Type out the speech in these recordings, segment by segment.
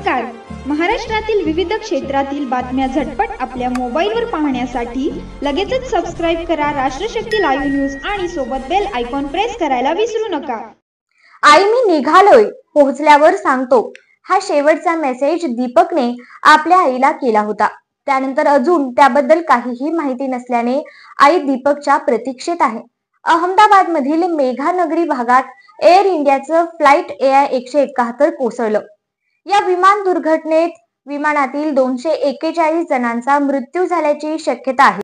नमस्कार. महाराष्ट्रातील विविध क्षेत्रातील बातम्या झटपट आपल्या मोबाईलवर पाहण्यासाठी लगेचच सबस्क्राइब करा राष्ट्रशक्ती लाईव्ह न्यूज आणि सोबत बेल आयकॉन प्रेस करायला विसरू नका. आई मी निघालोय, पोहोचल्यावर सांगतो, हा शेवटचा मेसेज दीपकने आपल्या आईला केला होता. त्यानंतर अजून त्याबद्दल काहीही माहिती नसल्याने आई दीपकच्या प्रतीक्षेत आहे. अहमदाबाद मधील मेघानगरी भागात एअर इंडियाचं फ्लाइट AI-171 कोसळलं. या विमान दुर्घटनेत विमानातील 241 जणांचा मृत्यू झाल्याची शक्यता आहे.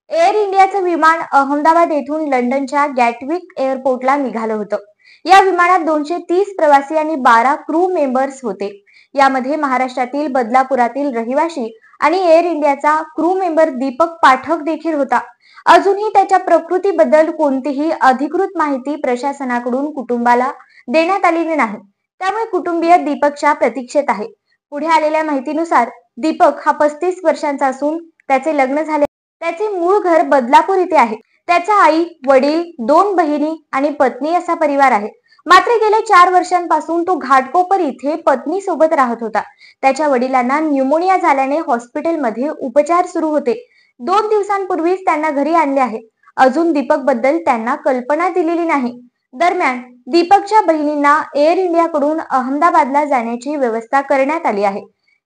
एअर इंडियाचं विमान अहमदाबाद येथून लंडनच्या गॅटविक एअरपोर्टला निघालं होतं. या विमानात 230 प्रवासी आणि 12 क्रू मेंबर्स होते. यामध्ये महाराष्ट्रातील बदलापुरातील रहिवासी आणि एअर इंडियाचा क्रू मेंबर दीपक पाठक देखील होता. अजूनही त्याच्या प्रकृतीबद्दल कोणतीही अधिकृत माहिती प्रशासनाकडून कुटुंबाला देण्यात आलेली नाही. त्यामुळे कुटुंबीय दीपकच्या प्रतीक्षेत आहे. पुढे आलेल्या माहितीनुसार दीपक हा 35 वर्षांचा असून त्याचे लग्न झाले. त्याचे मूळ घर बदलापूर इथे आहे. त्याचा आई, वडील, 2 बहिणी आणि पत्नी असा परिवार आहे. मात्र गेल्या 4 वर्षांपासून तो घाटकोपर इथे पत्नी सोबत राहत होता. त्याच्या वडिलांना न्यूमोनिया झाल्याने हॉस्पिटलमध्ये उपचार सुरू होते. 2 दिवसांपूर्वीच त्यांना घरी आणले आहे. अजून दीपक बद्दल त्यांना कल्पना दिलेली नाही. दरम्यान दीपकच्या बहिणींना एअर इंडियाकडून अहमदाबादला जाण्याची व्यवस्था करण्यात आली आहे.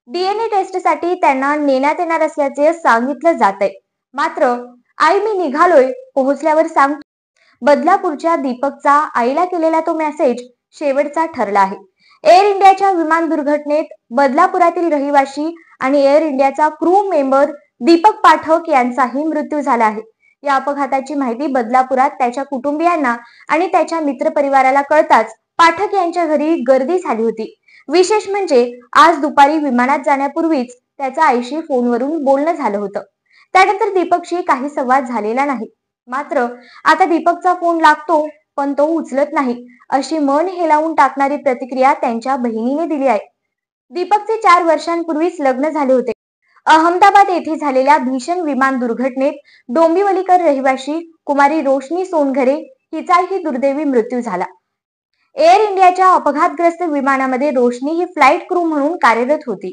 DNA टेस्टसाठी त्यांना नेण्यात येणार असल्याचे सांगितलं जात आहे. मात्र आई मी निघालोय, पोहोचल्यावर सांगतो, बदलापूरच्या दीपकचा आईला केलेला तो मेसेज शेवटचा ठरला आहे. एअर इंडियाच्या विमान दुर्घटनेत बदलापुरातील रहिवासी आणि एअर इंडियाचा क्रू मेंबर दीपक पाठक यांचाही मृत्यू झाला आहे. या अपघाताची माहिती बदलापुरात त्याच्या कुटुंबियांना आणि त्याच्या मित्रपरिवाराला कळताच पाठक यांच्या घरी गर्दी झाली होती. विशेष म्हणजे आज दुपारी विमानात जाण्यापूर्वीच त्याच्या आईशी फोनवरून बोलणं झालं होतं. त्यानंतर दीपकशी काही संवाद झालेला नाही. मात्र आता दीपकचा फोन लागतो पण तो उचलत नाही, अशी मन हेलावून टाकणारी प्रतिक्रिया त्यांच्या बहिणीने दिली आहे. दीपकचे 4 वर्षांपूर्वीच लग्न झाले होते. अहमदाबाद येथे झालेल्या भीषण विमान दुर्घटनेत डोंबिवलीकर रहिवासी कुमारी रोशनी सोनघरे हिचाही दुर्दैवी मृत्यू झाला. एअर इंडियाच्या अपघातग्रस्त विमानामध्ये रोशनी ही फ्लाइट क्रू म्हणून कार्यरत होती.